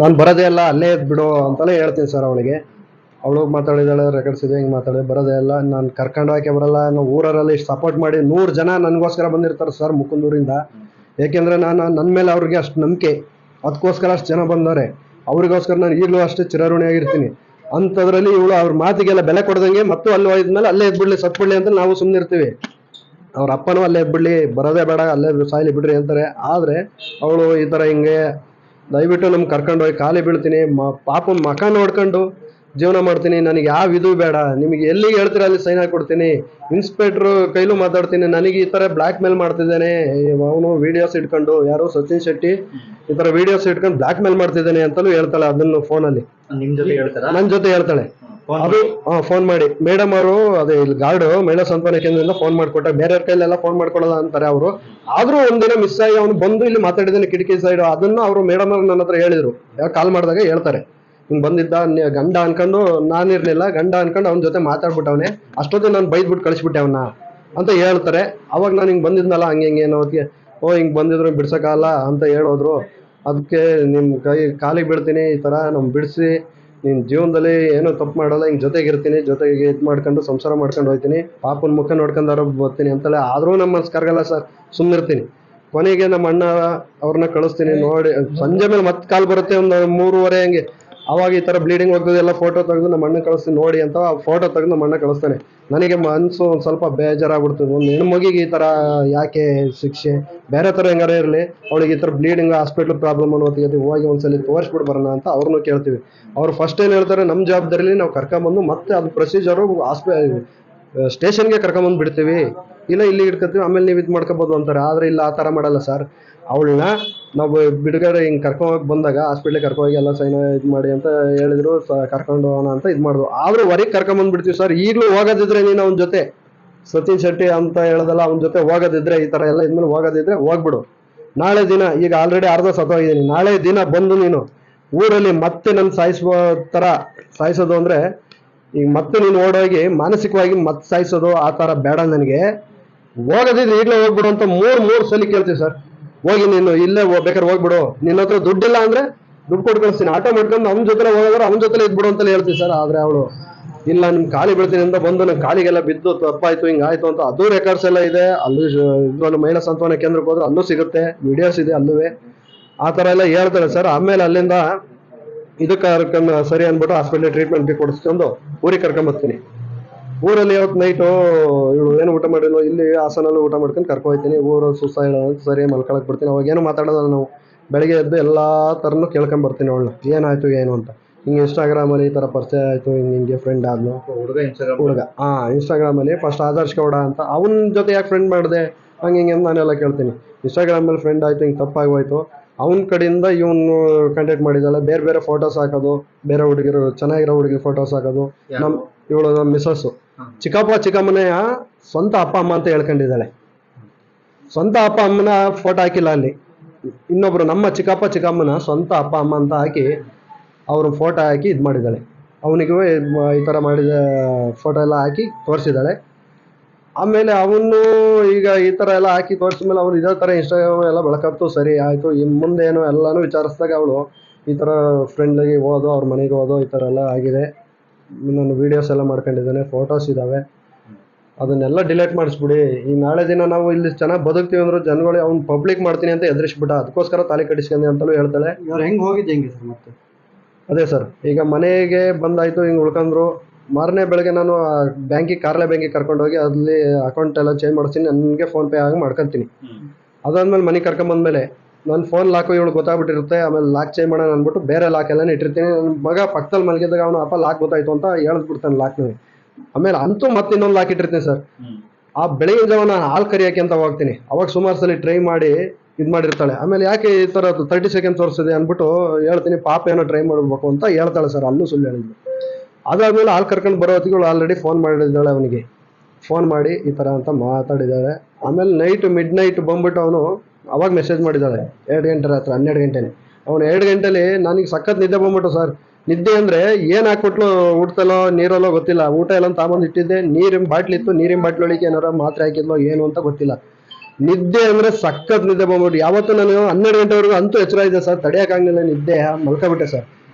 ನಾನು ಬರೋದೇ ಇಲ್ಲ, ಅಲ್ಲೇ ಎದ್ದು ಬಿಡು ಅಂತಲೇ ಹೇಳ್ತೀನಿ ಸರ್ ಅವಳಿಗೆ. ಅವಳು ಮಾತಾಡಿದಾಳೆ, ರೆಕಾರ್ಡ್ಸ್ ಇದೆ, ಹಿಂಗೆ ಮಾತಾಡಿ ಬರೋದೇ ಇಲ್ಲ, ನಾನು ಕರ್ಕೊಂಡು ಹೋಗಕ್ಕೆ ಬರಲ್ಲ. ನಾವು ಊರಲ್ಲಿ ಇಷ್ಟು ಸಪೋರ್ಟ್ ಮಾಡಿ 100 ಜನ ನನಗೋಸ್ಕರ ಬಂದಿರ್ತಾರೆ ಸರ್ ಮುಕುಂದೂರಿಂದ. ಏಕೆಂದರೆ ನನ್ನ ಮೇಲೆ ಅವ್ರಿಗೆ ಅಷ್ಟು ನಂಬಿಕೆ, ಅದಕ್ಕೋಸ್ಕರ ಅಷ್ಟು ಜನ ಬಂದವ್ರೆ. ಅವ್ರಿಗೋಸ್ಕರ ನಾನು ಈಗಲೂ ಅಷ್ಟೇ ಚಿರಋಣಿಯಾಗಿರ್ತೀನಿ. ಅಂಥದ್ರಲ್ಲಿ ಇವಳು ಅವ್ರ ಮಾತಿಗೆಲ್ಲ ಬೆಲೆ ಕೊಡ್ದಂಗೆ ಮತ್ತು ಅಲ್ಲಿ ಹೋಯ್ದ್ಮೇಲೆ ಅಲ್ಲೇ ಎದ್ಬಿಡ್ಲಿ, ಸತ್ಬಿಡ್ಲಿ ಅಂತ ನಾವು ಸುಮ್ಮನೆ ಇರ್ತೀವಿ. ಅವ್ರ ಅಪ್ಪನೂ ಅಲ್ಲೇ ಎದ್ಬಿಡ್ಲಿ, ಬರೋದೇ ಬೇಡ, ಅಲ್ಲೇ ಸಾಯ್ಲಿ ಬಿಡ್ರಿ ಅಂತಾರೆ. ಆದರೆ ಅವಳು ಈ ಥರ ಹಿಂಗೆ ದಯವಿಟ್ಟು ನಮ್ಗೆ ಕರ್ಕೊಂಡು ಹೋಗಿ ಕಾಲಿ ಬೀಳ್ತೀನಿ, ಪಾಪನ ಮಕ ನೋಡ್ಕೊಂಡು ಜೀವನ ಮಾಡ್ತೀನಿ, ನನಗೆ ಯಾವ ಇದು ಬೇಡ, ನಿಮಗೆ ಎಲ್ಲಿಗೆ ಹೇಳ್ತೀರ ಅಲ್ಲಿ ಸೈನ್ ಹಾಕೊಡ್ತೀನಿ, ಇನ್ಸ್ಪೆಕ್ಟ್ರು ಕೈಲೂ ಮಾತಾಡ್ತೀನಿ, ನನಗೆ ಈ ಥರ ಬ್ಲ್ಯಾಕ್ ಮೇಲ್ ಮಾಡ್ತಿದ್ದಾನೆ, ಅವನು ವಿಡಿಯೋಸ್ ಇಟ್ಕೊಂಡು, ಯಾರು ಸಚಿನ್ ಶೆಟ್ಟಿ ಈ ಥರ ವಿಡಿಯೋಸ್ ಇಟ್ಕೊಂಡು ಬ್ಲ್ಯಾಕ್ ಮೇಲ್ ಮಾಡ್ತಿದ್ದಾನೆ ಅಂತಲೂ ಹೇಳ್ತಾಳೆ. ಅದನ್ನು ಫೋನಲ್ಲಿ ನನ್ನ ಜೊತೆ ಹೇಳ್ತಾಳೆ. ಅದು ಫೋನ್ ಮಾಡಿ ಮೇಡಮ್ ಅವರು, ಅದೇ ಇಲ್ಲಿ ಗಾರ್ಡು ಮಹಿಳಾ ಸಾಂತ್ವನ ಕೇಂದ್ರದಿಂದ ಫೋನ್ ಮಾಡಿಕೊಟ್ಟ, ಬೇರೆಯವ್ರ ಕೈಲೆಲ್ಲ ಫೋನ್ ಮಾಡ್ಕೊಡಲ್ಲ ಅಂತಾರೆ ಅವರು. ಆದ್ರೂ ಒಂದಿನ ಮಿಸ್ ಆಗಿ ಅವನು ಬಂದು ಇಲ್ಲಿ ಮಾತಾಡಿದ್ದಾನೆ ಕಿಟಕಿ ಸೈಡ್. ಅದನ್ನು ಅವರು ಮೇಡಮ್ ಅವ್ರು ನನ್ನ ಹತ್ರ ಹೇಳಿದ್ರು, ಕಾಲ್ ಮಾಡಿದಾಗ ಹೇಳ್ತಾರೆ, ಹಿಂಗೆ ಬಂದಿದ್ದ ಗಂಡ ಅನ್ಕೊಂಡು, ನಾನಿರ್ಲಿಲ್ಲ ಗಂಡ ಅನ್ಕೊಂಡು ಅವನ ಜೊತೆ ಮಾತಾಡ್ಬಿಟ್ಟವನೆ, ಅಷ್ಟೊತ್ತಿಗೆ ನಾನು ಬೈದ್ಬಿಟ್ಟು ಕಳಿಸ್ಬಿಟ್ಟೆ ಅವನ್ನ ಅಂತ ಹೇಳ್ತಾರೆ. ಅವಾಗ ನಾನು ಹಿಂಗೆ ಬಂದಿದ್ನಲ್ಲ ಹಂಗೆ ಹಿಂಗೆ ಏನೋ ಹೊತ್ತಿಗೆ, ಹಿಂಗೆ ಬಂದಿದ್ರು ಬಿಡ್ಸೋಕ್ಕಾಗಲ್ಲ ಅಂತ ಹೇಳೋದ್ರು. ಅದಕ್ಕೆ ನಿಮ್ಮ ಕಾಲಿಗೆ ಬೀಳ್ತೀನಿ, ಈ ಥರ ಬಿಡಿಸಿ, ನಿನ್ನ ಜೀವನದಲ್ಲಿ ಏನೋ ತಪ್ಪು ಮಾಡಲ್ಲ, ಹಿಂಗೆ ಜೊತೆಗಿರ್ತೀನಿ, ಜೊತೆಗೆ ಇದು ಮಾಡ್ಕೊಂಡು ಸಂಸಾರ ಮಾಡ್ಕೊಂಡು ಹೋಗ್ತೀನಿ, ಪಾಪನ ಮುಖ ನೋಡ್ಕೊಂಡಾರ ಬರ್ತೀನಿ ಅಂತಲೇ. ಆದರೂ ನಮ್ಮ ಮನ್ಸು ಕರಗಲ್ಲ ಸರ್, ಸುಮ್ಮನಿರ್ತೀನಿ. ಕೊನೆಗೆ ನಮ್ಮ ಅಣ್ಣ ಅವ್ರನ್ನ ಕಳಿಸ್ತೀನಿ. ನೋಡಿ ಸಂಜೆ ಮೇಲೆ ಮತ್ತೆ ಕಾಲ್ ಬರುತ್ತೆ, ಒಂದು 3:30 ಹಂಗೆ. ಅವಾಗ ಈ ಥರ ಬ್ಲೀಡಿಂಗ್ ಹೋಗೋದೆಲ್ಲ ಫೋಟೋ ತೆಗೆದು ನಮ್ಮ ಅಣ್ಣ ಕಳಿಸ್ತೀನಿ ನೋಡಿ ಅಂತ. ಆ ಫೋಟೋ ತೆಗೆದು ನಮ್ಮ ಅಣ್ಣ ಕಳಿಸ್ತಾನೆ. ನನಗೆ ಮನಸ್ಸು ಒಂದು ಸ್ವಲ್ಪ ಬೇಜಾರಾಗ್ಬಿಡ್ತದೆ. ಒಂದು ಹೆಣ್ಮಗಿಗೆ ಈ ಥರ ಯಾಕೆ ಶಿಕ್ಷೆ, ಬೇರೆ ಥರ ಹೆಂಗಾರ ಇರಲಿ, ಅವಳಿಗೆ ಈ ಥರ ಬ್ಲೀಡಿಂಗ್ ಹಾಸ್ಪಿಟ್ಲ್ ಪ್ರಾಬ್ಲಮ್ ಅನ್ನೋತ್ತಿಗೆ ಹೋಗಿ ಒಂದ್ಸಲಿ ತೋರಿಸ್ಬಿಟ್ಟು ಬರೋಣ ಅಂತ ಅವ್ರನ್ನೂ ಕೇಳ್ತೀವಿ. ಅವ್ರು ಫಸ್ಟ್ ಏನು ಹೇಳ್ತಾರೆ, ನಮ್ಮ ಜವಾಬ್ದಾರಿಲಿ ನಾವು ಕರ್ಕೊಂಬಂದು ಮತ್ತೆ ಅದು ಪ್ರೊಸೀಜರು ಸ್ಟೇಷನ್ಗೆ ಕರ್ಕೊಂಬಂದು ಬಿಡ್ತೀವಿ, ಇಲ್ಲ ಇಲ್ಲಿ ಇಟ್ಕೊತೀವಿ, ಆಮೇಲೆ ನೀವು ಇದು ಮಾಡ್ಕೋಬೋದು ಅಂತಾರೆ. ಆದರೆ ಇಲ್ಲ, ಆ ಥರ ಮಾಡಲ್ಲ ಸರ್. ಅವಳನ್ನ ನಾವು ಬಿಡುಗಡೆ ಹಿಂಗೆ ಕರ್ಕೊಂಡೋಗಿ ಬಂದಾಗ ಹಾಸ್ಪಿಟ್ಲಿಗೆ ಕರ್ಕೊಂಡೋಗಿ ಎಲ್ಲ ಸೈನ್ ಇದು ಮಾಡಿ ಅಂತ ಹೇಳಿದ್ರು, ಕರ್ಕೊಂಡು ಹೋಗೋಣ ಅಂತ ಇದು ಮಾಡಿದ್ರು. ಆದರೂ ಹೊರಗೆ ಕರ್ಕೊಂಬಂದ್ಬಿಡ್ತೀವಿ ಸರ್. ಈಗಲೂ ಹೋಗೋದಿದ್ರೆ ನೀನು ಅವನ ಜೊತೆ ಸಚಿನ್ ಶೆಟ್ಟಿ ಅಂತ ಹೇಳೋದಲ್ಲ, ಅವನ ಜೊತೆ ಹೋಗೋದಿದ್ರೆ, ಈ ಥರ ಎಲ್ಲ ಇದ್ಮೇಲೆ ಹೋಗೋದಿದ್ರೆ ಹೋಗ್ಬಿಡು. ನಾಳೆ ದಿನ, ಈಗ ಆಲ್ರೆಡಿ ಅರ್ಧ ಸತ್ತೋಗಿದ್ದೀನಿ, ನಾಳೆ ದಿನ ಬಂದು ನೀನು ಊರಲ್ಲಿ ಮತ್ತೆ ನನ್ನ ಥರ ಸಾಯಿಸೋದು ಅಂದರೆ, ಈಗ ಮತ್ತೆ ನೀನು ಓಡೋಗಿ ಮಾನಸಿಕವಾಗಿ ಮತ್ತೆ ಸಾಯಿಸೋದು ಆ ಥರ ಬೇಡ ನನಗೆ. ಹೋಗೋದಿದ್ರೆ ಈಗಲೇ ಹೋಗ್ಬಿಡು ಅಂತ ಮೂರು ಸಲ ಕೇಳ್ತೀವಿ ಸರ್. ಹೋಗಿ ನೀನು ಇಲ್ಲೇ ಬೇಕಾದ್ರೆ ಹೋಗ್ಬಿಡು, ನಿನ್ನ ಹತ್ರ ದುಡ್ಡಿಲ್ಲ ಅಂದರೆ ದುಡ್ಡು ಕೊಟ್ಟು ಕಳಿಸ್ತೀನಿ, ಆಟೋ ಮಾಡ್ಕೊಂಡು ಅವ್ನ ಜೊತೆ ಹೋಗೋದ್ರೆ ಅವನ ಜೊತೆ ಇದ್ಬಿಡು ಅಂತಲೇ ಹೇಳ್ತೀವಿ ಸರ್. ಆದರೆ ಅವಳು ಇಲ್ಲ, ನಿಮ್ಗೆ ಖಾಲಿ ಬೀಳ್ತೀನಿ ಅಂತ ಬಂದು ನನ್ನ ಕಾಲಿಗೆಲ್ಲ ಬಿದ್ದು ತಪ್ಪಾಯ್ತು ಹಿಂಗಾಯ್ತು ಅಂತ. ಅದು ರೆಕಾರ್ಡ್ಸ್ ಎಲ್ಲ ಇದೆ. ಅಲ್ಲೂ ಇದೊಂದು ಮಹಿಳಾ ಸಾಂತ್ವನ ಕೇಂದ್ರಕ್ಕೆ ಹೋದ್ರೆ ಅಲ್ಲೂ ಸಿಗುತ್ತೆ, ವಿಡಿಯೋಸ್ ಇದೆ ಅಲ್ಲೂ. ಆ ಥರ ಎಲ್ಲ ಹೇಳ್ತಾರೆ ಸರ್. ಆಮೇಲೆ ಅಲ್ಲಿಂದ ಇದಕ್ಕೆ ಸರಿ ಅಂದ್ಬಿಟ್ಟು ಹಾಸ್ಪಿಟ್ಲಿಗೆ ಟ್ರೀಟ್ಮೆಂಟ್ಗೆ ಕೊಡಿಸ್ಕೊಂಡು ಊರಿಗೆ ಕರ್ಕೊಂಬರ್ತೀನಿ. ಊರಲ್ಲಿ ಇವತ್ತು ನೈಟು ಇವಳು ಏನು ಊಟ ಮಾಡಿಲ್ಲ, ಇಲ್ಲಿ ಹಾಸನಲ್ಲಿ ಊಟ ಮಾಡ್ಕೊಂಡು ಕರ್ಕೊಯ್ತೀನಿ. ಊರು ಸುಸ್ತಾಯಿಲ್ಲ ಅಂತ ಸರಿ ಮಲ್ಕೊಳಕ್ಕೆ ಬಿಡ್ತೀನಿ. ಅವಾಗ ಏನು ಮಾತಾಡೋದಲ್ಲ ನಾವು. ಬೆಳಗ್ಗೆ ಎದ್ದು ಎಲ್ಲ ಥರನೂ ಕೇಳ್ಕೊಂಬರ್ತೀನಿ ಅವಳನ್ನ, ಏನಾಯಿತು ಏನು ಅಂತ. ಹಿಂಗೆ ಇನ್ಸ್ಟಾಗ್ರಾಮಲ್ಲಿ ಈ ಥರ ಪರಿಚಯ ಆಯಿತು, ಹಿಂಗೆ ಫ್ರೆಂಡ್ ಆದ್ನು ಹುಡುಗ. ಇನ್ಸ್ಟಾಗ್ರಾಮಲ್ಲಿ ಫಸ್ಟ್ ಆದರ್ಶ್ ಗೌಡ ಅಂತ, ಅವನ ಜೊತೆ ಯಾಕೆ ಫ್ರೆಂಡ್ ಮಾಡಿದೆ ಹಂಗೆ ಹಿಂಗೆ ಅಂತ ನಾನೆಲ್ಲ ಕೇಳ್ತೀನಿ. ಇನ್ಸ್ಟಾಗ್ರಾಮಲ್ಲಿ ಫ್ರೆಂಡ್ ಆಯಿತು, ಹಿಂಗೆ ತಪ್ಪಾಗೋಯ್ತು. ಅವನ ಕಡೆಯಿಂದ ಇವನು ಕಾಂಟ್ಯಾಕ್ಟ್ ಮಾಡಿದ್ದಾಳೆ. ಬೇರೆ ಬೇರೆ ಫೋಟೋಸ್ ಹಾಕೋದು, ಬೇರೆ ಹುಡುಗಿರು ಚೆನ್ನಾಗಿರೋ ಹುಡುಗಿ ಫೋಟೋಸ್ ಹಾಕೋದು. ಇವಳು ನಮ್ಮ ಮಿಸ್ಸಸ್ಸು ಚಿಕ್ಕಪ್ಪ ಚಿಕ್ಕಮ್ಮನೆಯ ಸ್ವಂತ ಅಪ್ಪ ಅಮ್ಮ ಅಂತ ಹೇಳ್ಕೊಂಡಿದ್ದಾಳೆ. ಸ್ವಂತ ಅಪ್ಪ ಅಮ್ಮನ ಫೋಟೋ ಹಾಕಿಲ್ಲ ಅಲ್ಲಿ, ಇನ್ನೊಬ್ರು ನಮ್ಮ ಚಿಕ್ಕಪ್ಪ ಚಿಕ್ಕಮ್ಮನ ಸ್ವಂತ ಅಪ್ಪ ಅಮ್ಮ ಅಂತ ಹಾಕಿ ಅವ್ರ ಫೋಟೋ ಹಾಕಿ ಇದು ಮಾಡಿದ್ದಾಳೆ. ಅವನಿಗೂ ಈ ಥರ ಮಾಡಿದ ಫೋಟೋ ಎಲ್ಲ ಹಾಕಿ ತೋರಿಸಿದ್ದಾಳೆ. ಆಮೇಲೆ ಅವನು ಈಗ ಈ ಥರ ಎಲ್ಲ ಹಾಕಿ ತೋರಿಸಿದ್ಮೇಲೆ ಅವ್ರು ಇದೇ ಥರ ಇನ್ಸ್ಟಾಗ್ರಾಮ್ ಎಲ್ಲ ಬೆಳಕತ್ತು. ಸರಿ ಆಯಿತು, ಇನ್ನು ಮುಂದೆ ಏನೋ ಎಲ್ಲನೂ ವಿಚಾರಿಸಿದಾಗ ಅವಳು ಈ ಥರ ಫ್ರೆಂಡ್ಲಿಗೆ ಹೋದು, ಅವ್ರ ಮನೆಗೆ ಹೋದು, ಈ ಥರ ಎಲ್ಲ ಆಗಿದೆ. ನಾನು ವೀಡಿಯೋಸ್ ಎಲ್ಲ ಮಾಡ್ಕೊಂಡಿದ್ದಾನೆ, ಫೋಟೋಸ್ ಇದ್ದಾವೆ, ಅದನ್ನೆಲ್ಲ ಡಿಲೀಟ್ ಮಾಡಿಸ್ಬಿಡಿ. ಈ ನಾಳೆ ದಿನ ನಾವು ಇಲ್ಲಿ ಚೆನ್ನಾಗಿ ಬದುಕ್ತೀವಿ ಅಂದ್ರೆ ಜನಗಳು ಅವ್ನು ಪಬ್ಲಿಕ್ ಮಾಡ್ತೀನಿ ಅಂತ ಎದುರಿಸ್ಬಿಟ್ಟ, ಅದಕ್ಕೋಸ್ಕರ ತಾಲಿ ಕಟ್ಟಿಸ್ಕೊಂಡೆ ಅಂತಲೂ ಹೇಳ್ತಾಳೆ. ಇವ್ರು ಹೆಂಗೆ ಹೋಗಿದ್ದೆ ಹೆಂಗೆ ಸರ್ ಮತ್ತೆ? ಅದೇ ಸರ್, ಈಗ ಮನೆಗೆ ಬಂದಾಯಿತು, ಹಿಂಗೆ ಉಳ್ಕೊಂಡ್ರು. ಮಾರನೇ ಬೆಳಗ್ಗೆ ನಾನು ಕಾರ್ಲೆ ಬ್ಯಾಂಕಿಗೆ ಕರ್ಕೊಂಡೋಗಿ ಅಲ್ಲಿ ಅಕೌಂಟ್ ಎಲ್ಲ ಚೇಂಜ್ ಮಾಡಿಸ್ತೀನಿ, ನನಗೆ ಫೋನ್ಪೇ ಆಗಿ ಮಾಡ್ಕೊತೀನಿ. ಅದಾದ್ಮೇಲೆ ಮನೆಗೆ ಕರ್ಕೊಂಬಂದ್ಮೇಲೆ ನನ್ನ ಫೋನ್ ಲಾಕು ಇವಳು ಗೊತ್ತಾಗ್ಬಿಟ್ಟಿರುತ್ತೆ. ಆಮೇಲೆ ಲಾಕ್ ಚೇಂಜ್ ಮಾಡೋಣ ಅಂದ್ಬಿಟ್ಟು ಬೇರೆ ಲಾಕ್ ಎಲ್ಲ ಇಟ್ಟಿರ್ತೀನಿ. ನನ್ನ ಮಗ ಪಕ್ಕದಲ್ಲಿ ಮಲಗಿದ್ದಾಗ ಅವನು ಅಪ್ಪ ಲಾಕ್ ಗೊತ್ತಾಯ್ತು ಅಂತ ಹೇಳಿದ್ಬಿಡ್ತಾನೆ ಲಾಕ್ನಲ್ಲಿ. ಆಮೇಲೆ ಅಂತೂ ಮತ್ತೆ ಇನ್ನೊಂದು ಲಾಕ್ ಇಟ್ಟಿರ್ತೀನಿ ಸರ್. ಆ ಬೆಳಗಿನ ಜಾವ ನಾನು ಹಾಲು ಕರಿಯೋಕೆ ಅಂತ ಹೋಗ್ತೀನಿ. ಅವಾಗ ಸುಮಾರು ಸಲ ಟ್ರೈ ಮಾಡಿ ಇದು ಮಾಡಿರ್ತಾಳೆ. ಆಮೇಲೆ ಯಾಕೆ ಈ ಥರ 30 ಸೆಕೆಂಡ್ ತೋರಿಸಿದೆ ಅಂದ್ಬಿಟ್ಟು ಹೇಳ್ತೀನಿ, ಪಾಪ ಏನೋ ಟ್ರೈ ಮಾಡಬೇಕು ಅಂತ ಹೇಳ್ತಾಳೆ ಸರ್. ಅಲ್ಲೂ ಸುಳ್ಳು ಹೇಳಿದ್ಲು. ಅದಾದ್ಮೇಲೆ ಹಾಲು ಕರ್ಕೊಂಡು ಬರೋ ಹೊತ್ತಿಗೆ ಆಲ್ರೆಡಿ ಫೋನ್ ಮಾಡಿದ್ದಾಳೆ ಅವನಿಗೆ. ಫೋನ್ ಮಾಡಿ ಈ ಥರ ಅಂತ ಮಾತಾಡಿದ್ದಾಳೆ. ಆಮೇಲೆ ಮಿಡ್ ನೈಟ್ ಬಂದ್ಬಿಟ್ಟು ಅವನು ಅವಾಗ ಮೆಸೇಜ್ ಮಾಡಿದ್ದಾಳೆ 2 ಗಂಟೆ ರಾತ್ರಿ 12 ಗಂಟೆಲಿ. ಅವನು 2 ಗಂಟೆಲಿ ನನಗೆ ಸಖತ್ ನಿದ್ದೆ ಬಂದ್ಬಿಟ್ಟು ಸರ್. ನಿದ್ದೆ ಅಂದರೆ ಏನು ಹಾಕ್ಬಿಟ್ಲು, ಊಟದಲ್ಲೋ ನೀರಲ್ಲೋ ಗೊತ್ತಿಲ್ಲ. ಊಟ ಎಲ್ಲ ತಾಂಬಂದು ಇಟ್ಟಿದ್ದೆ, ನೀರಿನ ಬಾಟ್ಲಿ ಇತ್ತು, ನೀರಿನ ಬಾಟ್ಲೊಳಗೆ ಏನಾರ ಮಾತ್ರೆ ಹಾಕಿದ್ಲೋ ಏನು ಅಂತ ಗೊತ್ತಿಲ್ಲ. ನಿದ್ದೆ ಅಂದ್ರೆ ಸಖತ್ ನಿದ್ದೆ ಬಂದ್ಬಿಟ್ಟು ಯಾವತ್ತು ನಾನು 12 ಗಂಟೆವರೆಗೂ ಅಂತೂ ಎಚ್ಚರ ಇದೆ ಸರ್, ತಡೆಯೋಕ್ಕಾಗಲಿಲ್ಲ ನಿದ್ದೆ, ಮಲ್ಕೊಬಿಟ್ಟೆ ಸರ್.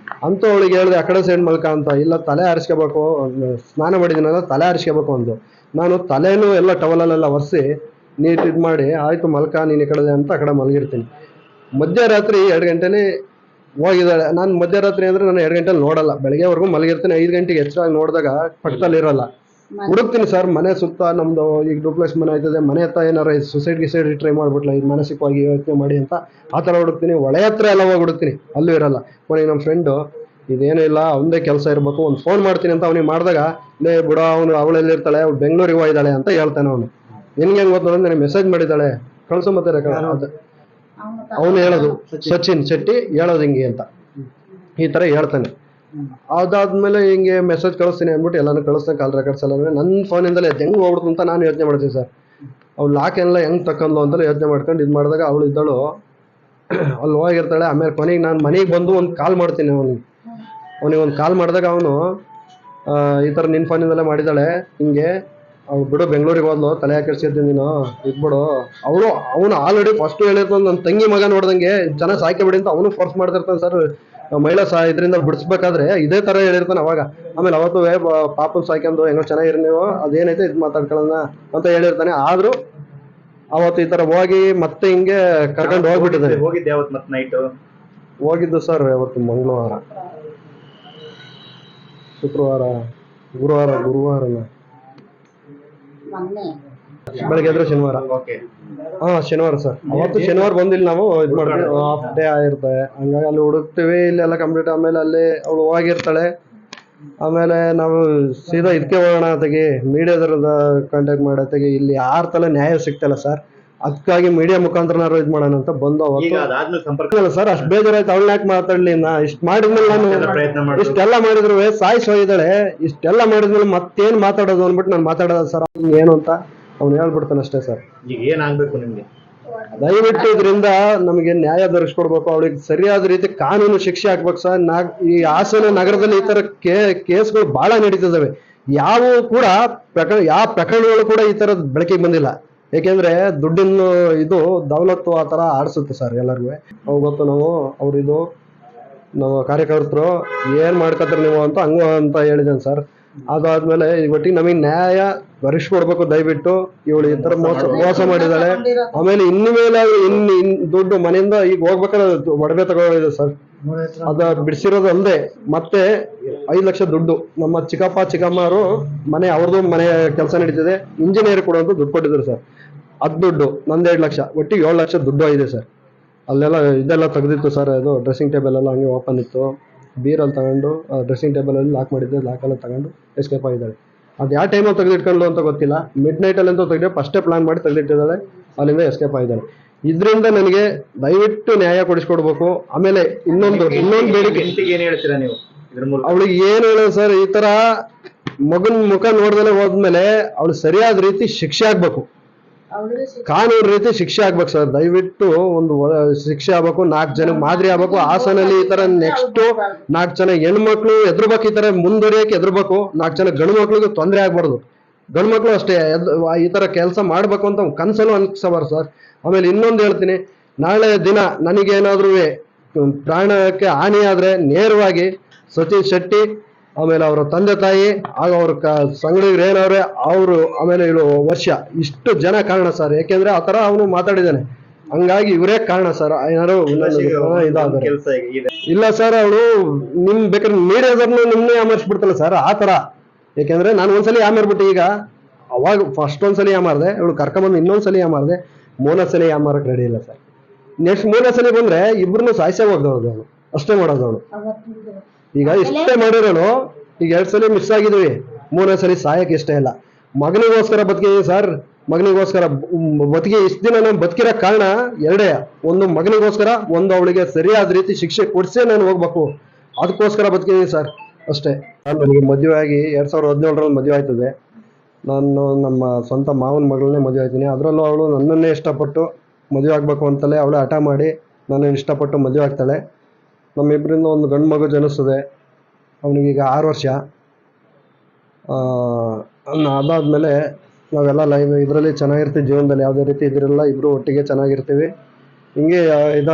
ಅಂತೂ ಅವಳಿಗೆ ಹೇಳಿದೆ ಆ ಕಡೆ ಸೈಡ್ ಮಲ್ಕ ಅಂತ, ಇಲ್ಲ ತಲೆ ಆರಿಸ್ಕೋಬೇಕು, ಸ್ನಾನ ಮಾಡಿದ್ದೀನಲ್ಲ ತಲೆ ಆರಿಸ್ಕೋಬೇಕು ಅಂದು. ನಾನು ತಲೆನೂ ಎಲ್ಲ ಟವಲಲ್ಲೆಲ್ಲ ಒರೆಸಿ ನೀಟ್ ಇದು ಮಾಡಿ ಆಯ್ತು ಮಲ್ಕ ನೀನು ಈ ಕಡೆ ಅಂತ ಆ ಕಡೆ ಮಲಗಿರ್ತೀನಿ. ಮಧ್ಯರಾತ್ರಿ 2 ಗಂಟೆಲಿ ಹೋಗಿದ್ದಾಳೆ. ನಾನು ಮಧ್ಯರಾತ್ರಿ ಅಂದ್ರೆ ನಾನು 2 ಗಂಟೆಲಿ ನೋಡಲ್ಲ, ಬೆಳಗ್ಗೆವರೆಗೂ ಮಲಗಿರ್ತೀನಿ. 5 ಗಂಟೆಗೆ ಎಚ್ಚರ ನೋಡಿದಾಗ ಪಕ್ಕದಲ್ಲಿ ಇರಲ್ಲ. ಹುಡುಕ್ತೀನಿ ಸರ್ ಮನೆ ಸುತ್ತ. ನಮ್ದು ಈಗ ಡೂಪ್ಲೆಕ್ಸ್ ಮನೆ ಆಯ್ತದೆ, ಮನೆ ಹತ್ರ ಏನಾರ ಸುಸೈಡ್ ಟ್ರೈ ಮಾಡ್ಬಿಟ್ಲ ಇದು ಮಾನಸಿಕವಾಗಿ ಯೋಚನೆ ಮಾಡಿ ಅಂತ ಆ ಥರ ಹುಡುಕ್ತೀನಿ. ಒಳೆ ಹತ್ರ ಎಲ್ಲ ಹೋಗಿ ಹುಡುಕ್ತೀನಿ, ಅಲ್ಲೂ ಇರಲ್ಲ. ಕೊನೆಗೆ ನಮ್ಮ ಫ್ರೆಂಡು ಇದೇನೂ ಇಲ್ಲ ಅವನದೇ ಕೆಲಸ ಇರಬೇಕು, ಒಂದು ಫೋನ್ ಮಾಡ್ತೀನಿ ಅಂತ ಅವ್ನಿಗೆ ಮಾಡಿದಾಗ, ಲೇ ಬಿಡೋ ಅವಳು ಅವಳೆಲ್ಲಿರ್ತಾಳೆ, ಅವ್ಳು ಬೆಂಗಳೂರಿಗೆ ಹೋಗಿದ್ದಾಳೆ ಅಂತ ಹೇಳ್ತಾನೆ ಅವನು. ನಿನ್ಗೆ ಹೆಂಗೆ ಗೊತ್ತು ನನಗೆ ಮೆಸೇಜ್ ಮಾಡಿದ್ದಾಳೆ ಕಳ್ಸು ಮತ್ತೆ ಅವನು ಹೇಳೋದು, ಸಚಿನ್ ಶೆಟ್ಟಿ ಹೇಳೋದು ಹಿಂಗೆ ಅಂತ ಈ ಥರ ಹೇಳ್ತಾನೆ. ಅದಾದ್ಮೇಲೆ ಹಿಂಗೆ ಮೆಸೇಜ್ ಕಳಿಸ್ತೀನಿ ಅಂದ್ಬಿಟ್ಟು ಎಲ್ಲಾನು ಕಳಿಸ್ತಾನೆ, ಕಾಲ್ ರೆಕಾರ್ಡ್ಸ್ ಎಲ್ಲ ನನ್ನ ಫೋನಿಂದಲೇ ಅದು ಹೆಂಗೆ ಹೋಗ್ಬಿಡ್ತು ಅಂತ ನಾನು ಯೋಚನೆ ಮಾಡ್ತೀನಿ ಸರ್. ಅವ್ಳು ಲಾಕ್ ಎಲ್ಲ ಹೆಂಗೆ ತಕೊಂಡ್ಲು ಅಂತಲೇ ಯೋಚನೆ ಮಾಡ್ಕೊಂಡು ಇದು ಮಾಡಿದಾಗ ಅವಳು ಇದ್ದಳು ಅಲ್ಲಿ ಹೋಗಿರ್ತಾಳೆ. ಆಮೇಲೆ ಕೊನೆಗೆ ನಾನು ಮನೆಗೆ ಬಂದು ಒಂದು ಕಾಲ್ ಮಾಡ್ತೀನಿ ಅವನಿಗೆ ಒಂದು ಕಾಲ್ ಮಾಡಿದಾಗ ಅವನು ಈ ಥರ ನಿನ್ನ ಫೋನಿಂದಲೇ ಮಾಡಿದ್ದಾಳೆ ಹಿಂಗೆ, ಅವ್ಳು ಬಿಡು ಬೆಂಗಳೂರಿಗೆ ಹೋದ್ಲು, ತಲೆ ಹಾಕಿಡ್ಸಿರ್ತೀನಿ ನೀನು ಇದ್ಬಿಡು. ಅವನು ಆಲ್ರೆಡಿ ಫಸ್ಟ್ ಹೇಳಿರ್ತಾನೆ ನನ್ನ ತಂಗಿ ಮಗ ನೋಡ್ದಂಗೆ ಜನ ಸಾಯ್ಕೆ ಬಿಡಿ ಅಂತ ಅವನು ಫೋರ್ಸ್ ಮಾಡ್ತಿರ್ತಾನೆ ಸರ್. ಮಹಿಳಾ ಇದರಿಂದ ಬಿಡಿಸ್ಬೇಕಾದ್ರೆ ಇದೇ ಥರ ಹೇಳಿರ್ತಾನೆ ಅವಾಗ. ಆಮೇಲೆ ಅವತ್ತು ಪಾಪನ್ ಸಾಯ್ಕೊಂಡು ಹೆಂಗೋ ಚೆನ್ನಾಗಿರಿ ನೀವು, ಅದೇನೈತೆ ಇದು ಮಾತಾಡ್ಕೊಳ್ಳೋಣ ಅಂತ ಹೇಳಿರ್ತಾನೆ. ಆದರೂ ಅವತ್ತು ಈ ಥರ ಹೋಗಿ ಮತ್ತೆ ಹಿಂಗೆ ಕರ್ಕೊಂಡು ಹೋಗ್ಬಿಟ್ಟಿದ್ದಾನೆ. ಹೋಗಿದ್ದೆ ಅವತ್ತು ಮತ್ತೆ ನೈಟು ಹೋಗಿದ್ದು ಸರ್ ಅವತ್ತು ಮಂಗಳವಾರ, ಶುಕ್ರವಾರ, ಗುರುವಾರನ ಬೆಳಗ್ಗೆ ಎದ್ರೆ ಶನಿವಾರ. ಶನಿವಾರ ಸರ್. ಅವತ್ತು ಶನಿವಾರ ಬಂದಿಲ್ಲ, ನಾವು ಇದು ಮಾಡ್ತೀವಿ, ಹಾಫ್ ಡೇ ಆಗಿರ್ತವೆ. ಹಂಗಾಗಿ ಅಲ್ಲಿ ಹುಡುಕ್ತೀವಿ, ಇಲ್ಲೆಲ್ಲ ಕಂಪ್ಲೀಟ್. ಆಮೇಲೆ ಅಲ್ಲಿ ಅವಳು ಹೋಗಿರ್ತಾಳೆ. ಆಮೇಲೆ ನಾವು ಸೀದಾ ಇದಕ್ಕೆ ಹೋಗೋಣ ತೆಗಿ, ಮೀಡಿಯಾದವ್ರದ ಕಾಂಟ್ಯಾಕ್ಟ್ ಮಾಡತ್ತೆಗೆ. ಇಲ್ಲಿ ಯಾರ ತಲೆ ನ್ಯಾಯ ಸಿಗ್ತಲ್ಲ ಸರ್, ಅದಕ್ಕಾಗಿ ಮೀಡಿಯಾ ಮುಖಾಂತರನಾರು ಇದು ಮಾಡೋಣ ಅಂತ ಬಂದು ಅವತ್ತು ಸರ್ ಅಷ್ಟು ಬೇಜಾರಾಯ್ತು. ಅವಳನ್ನ ಯಾಕೆ ಮಾತಾಡ್ಲಿ, ಇಷ್ಟು ಮಾಡಿದ್ಮೇಲೆ ನಾನು ಇಷ್ಟೆಲ್ಲ ಮಾಡಿದ್ರು ಸಾಯಿಸಿ ಹೋಗಿದ್ದಾಳೆ, ಇಷ್ಟೆಲ್ಲ ಮಾಡಿದ್ಮೇಲೆ ಮತ್ತೇನು ಮಾತಾಡೋದು ಅಂದ್ಬಿಟ್ಟು ನಾನು ಮಾತಾಡೋದು ಸರ್ ಏನು ಅಂತ ಅವ್ನು ಹೇಳ್ಬಿಡ್ತಾನೆ ಅಷ್ಟೇ ಸರ್. ಈಗ ಏನಾಗಬೇಕು ನಿಮಗೆ? ದಯವಿಟ್ಟು ಇದರಿಂದ ನಮಗೆ ನ್ಯಾಯ ದೊರಕಿಸ್ಕೊಡ್ಬೇಕು, ಅವಳಿಗೆ ಸರಿಯಾದ ರೀತಿ ಕಾನೂನು ಶಿಕ್ಷೆ ಹಾಕ್ಬೇಕು ಸರ್. ಹಾಸನ ನಗರದಲ್ಲಿ ಈ ತರ ಕೇಸ್ಗಳು ಬಹಳ ನಡೀತಿದ್ದಾವೆ. ಯಾವ ಕೂಡ ಯಾವ ಪ್ರಕರಣಗಳು ಕೂಡ ಈ ತರದ ಬೆಳಕಿಗೆ ಬಂದಿಲ್ಲ. ಏಕೆಂದ್ರೆ ದುಡ್ಡಿನ ಇದು ದೌಲತ್ತು ಆ ತರ ಆಡಿಸುತ್ತೆ ಸರ್ ಎಲ್ಲರಿಗೂ. ಅವು ಗೊತ್ತು ಅವ್ರಿದು ನಮ್ಮ ಕಾರ್ಯಕರ್ತರು ಏನ್ ಮಾಡ್ಕೊತಾರೆ ನೀವು ಅಂತ ಹಂಗ ಅಂತ ಹೇಳಿದ್ದೇನೆ ಸರ್. ಅದಾದ್ಮೇಲೆ ಒಟ್ಟಿಗೆ ನಮಗೆ ನ್ಯಾಯ ದೊರಕಿಸ್ಕೊಡ್ಬೇಕು ದಯವಿಟ್ಟು. ಇವಳು ಈ ತರ ಮೋಸ ಮಾಡಿದಾಳೆ. ಆಮೇಲೆ ಇನ್ನು ಮೇಲೆ ದುಡ್ಡು ಮನೆಯಿಂದ ಈಗ ಹೋಗ್ಬೇಕಾದ್ರೆ ಒಡವೆ ತಗೊಂಡಿದೆ ಸರ್, ಅದ ಬಿಡಿಸಿರೋದು ಅಲ್ಲದೆ ಮತ್ತೆ 5 ಲಕ್ಷ ದುಡ್ಡು ನಮ್ಮ ಚಿಕ್ಕಮ್ಮರು ಮನೆ ಅವ್ರದ್ದು ಮನೆ ಕೆಲಸ ನಡೀತಿದೆ, ಇಂಜಿನಿಯರ್ ಕೂಡ ಅಂತ ದುಡ್ಡು ಕೊಟ್ಟಿದ್ರು ಸರ್. ಅದು ದುಡ್ಡು ನಂದು 2 ಲಕ್ಷ, ಒಟ್ಟಿಗೆ 7 ಲಕ್ಷ ದುಡ್ಡು ಆಗಿದೆ ಸರ್. ಅಲ್ಲೆಲ್ಲ ಇದೆಲ್ಲ ತೆಗೆದಿತ್ತು ಸರ್, ಅದು ಡ್ರೆಸ್ಸಿಂಗ್ ಟೇಬಲ್ ಎಲ್ಲ ಹಂಗೆ ಓಪನ್ ಇತ್ತು. ಬೀರಲ್ಲಿ ತಗೊಂಡು ಡ್ರೆಸ್ಸಿಂಗ್ ಟೇಬಲಲ್ಲಿ ಲಾಕ್ ಮಾಡಿದ್ದೆ, ಲಾಕೆಲ್ಲ ತಗೊಂಡು ಎಸ್ಕೇಪ್ ಆಗಿದ್ದಾಳೆ. ಅದು ಯಾವ ಟೈಮಲ್ಲಿ ತೆಗೆದಿಟ್ಕೊಂಡು ಅಂತ ಗೊತ್ತಿಲ್ಲ, ಮಿಡ್ ನೈಟಲ್ಲಿ ಅಂತೂ ತೆಗೆದು ಫಸ್ಟೇ ಪ್ಲಾನ್ ಮಾಡಿ ತೆಗೆದಿಟ್ಟಿದ್ದಾಳೆ, ಅಲ್ಲಿಂದ ಎಸ್ಕೇಪ್ ಆಗಿದ್ದಾಳೆ. ಇದರಿಂದ ನನಗೆ ದಯವಿಟ್ಟು ನ್ಯಾಯ ಕೊಡಿಸ್ಕೊಡ್ಬೇಕು. ಆಮೇಲೆ ಇನ್ನೊಂದು ಬೇಡಿಕೆ, ಏನ್ ಹೇಳ್ತೀರಾ ನೀವು? ಅವಳಿಗೆ ಏನು ಹೇಳೋದು ಸರ್, ಈ ತರ ಮಗನ ಮುಖ ನೋಡ್ದಲೆ ಹೋದ್ಮೇಲೆ ಅವಳು ಸರಿಯಾದ ರೀತಿ ಶಿಕ್ಷೆ ಆಗ್ಬೇಕು, ಕಾನೂನು ರೀತಿ ಶಿಕ್ಷೆ ಆಗ್ಬೇಕು ಸರ್. ದಯವಿಟ್ಟು ಒಂದು ಶಿಕ್ಷೆ ಆಗ್ಬೇಕು, 4 ಜನಕ್ಕೆ ಮಾದರಿ ಆಗ್ಬೇಕು. ಹಾಸನಲ್ಲಿ ಈ ತರ ನೆಕ್ಸ್ಟ್ 4 ಜನ ಹೆಣ್ಮಕ್ಳು ಎದುರ್ಬೇಕು, ಈ ತರ ಮುಂದುವರಿಯಕ್ಕೆ ಎದುರ್ಬೇಕು. 4 ಜನ ಗಂಡು ಮಕ್ಳಿಗೆ ತೊಂದರೆ ಆಗ್ಬಾರ್ದು, ಗಂಡು ಮಕ್ಳು ಅಷ್ಟೇ ಈ ತರ ಕೆಲಸ ಮಾಡ್ಬೇಕು ಅಂತ ಕನ್ಸಲು ಅನ್ಸಬಾರ್ದು ಸರ್. ಆಮೇಲೆ ಇನ್ನೊಂದು ಹೇಳ್ತೀನಿ, ನಾಳೆ ದಿನ ನನಗೇನಾದ್ರೂ ಪ್ರಾಣಕ್ಕೆ ಹಾನಿ ಆದ್ರೆ ನೇರವಾಗಿ ಸಚಿನ್ ಶೆಟ್ಟಿ, ಆಮೇಲೆ ಅವರ ತಂದೆ ತಾಯಿ, ಆಗ ಅವ್ರ ಸಂಗಡಿಗರು ಏನವ್ರೆ ಅವರು, ಆಮೇಲೆ ಇವರು ವರ್ಷ, ಇಷ್ಟು ಜನ ಕಾರಣ ಸರ್. ಯಾಕೆಂದ್ರೆ ಆ ತರ ಅವನು ಮಾತಾಡಿದ್ದಾನೆ, ಹಂಗಾಗಿ ಇವರೇ ಕಾರಣ ಸರ್. ಏನಾರು ಇದಾದ್ರೆ ಇಲ್ಲ ಸರ್, ಅವಳು ನಿಮ್ ಬೇಕಾದ್ರೆ ಮೀಡಿಯಾದವ್ರನ್ನ ನಿಮ್ನೆ ಯಾಮರ್ಸ್ಬಿಡ್ತಲ್ಲ ಸರ್ ಆ ತರ. ಯಾಕೆಂದ್ರೆ ನಾನು ಒಂದ್ಸಲಿ ಯಾಮಾರ್ಬಿಟ್ಟು, ಈಗ ಅವಾಗ ಫಸ್ಟ್ ಒಂದ್ಸಲಿ ಯಾಮಾರ್ದೆ, ಇವಳು ಕರ್ಕೊಂಬಂದು ಇನ್ನೊಂದ್ಸಲಿ ಯಾಮಾರ್ದೆ, 3ನೇ ಸಲ ಯಾಮಾರಕ್ಕೆ ರೆಡಿ ಇಲ್ಲ ಸರ್. ನೆಕ್ಸ್ಟ್ 3ನೇ ಸಲ ಬಂದ್ರೆ ಇಬ್ರು ಸಾಯಿಸೇ ಹೋಗ್ದವಳು ಅವಳು, ಅಷ್ಟೇ ಮಾಡೋದು ಅವಳು. ಈಗ ಇಷ್ಟೇ ಮಾಡಿರೋನು, ಈಗ 2 ಸಲ ಮಿಸ್ ಆಗಿದ್ವಿ, 3ನೇ ಸಲ ಸಾಯಕ್ಕೆ ಇಷ್ಟ ಇಲ್ಲ. ಮಗನಿಗೋಸ್ಕರ ಬದುಕಿದೀವಿ ಸರ್, ಮಗನಿಗೋಸ್ಕರ ಬದುಕಿ ಇಷ್ಟು ದಿನ ನಾನು ಬದುಕಿರೋ ಕಾರಣ 2, ಒಂದು ಮಗನಿಗೋಸ್ಕರ, ಒಂದು ಅವಳಿಗೆ ಸರಿಯಾದ ರೀತಿ ಶಿಕ್ಷೆ ಕೊಡಿಸೇ ನಾನು ಹೋಗ್ಬೇಕು, ಅದಕ್ಕೋಸ್ಕರ ಬದುಕಿದೀನಿ ಸರ್ ಅಷ್ಟೇ. ನನಗೆ ಮದುವೆ ಆಗಿ 2017ರಲ್ಲಿ ಮದುವೆ ಆಯ್ತದೆ. ನಾನು ನಮ್ಮ ಸ್ವಂತ ಮಾವನ ಮಗಳನ್ನೇ ಮದುವೆ ಆಯ್ತೀನಿ. ಅದರಲ್ಲೂ ಅವಳು ನನ್ನನ್ನೇ ಇಷ್ಟಪಟ್ಟು ಮದುವೆ ಆಗ್ಬೇಕು ಅಂತಲೇ ಅವಳು ಹಠ ಮಾಡಿ ನನ್ನನ್ನು ಇಷ್ಟಪಟ್ಟು ಮದುವೆ ಆಗ್ತಾಳೆ. ನಮ್ಮಿಬ್ಬರಿಂದ ಒಂದು ಗಂಡು ಮಗು ಜನಿಸ್ತದೆ, ಅವನಿಗೀಗ 6 ವರ್ಷ. ಅದಾದಮೇಲೆ ನಾವೆಲ್ಲ ಲೈವ್ ಇದರಲ್ಲಿ ಚೆನ್ನಾಗಿರ್ತೀವಿ, ಜೀವನದಲ್ಲಿ ಯಾವುದೇ ರೀತಿ ಇದ್ರೆಲ್ಲ ಇಬ್ಬರು ಒಟ್ಟಿಗೆ ಚೆನ್ನಾಗಿರ್ತೀವಿ. ಹಿಂಗೆ ಇದ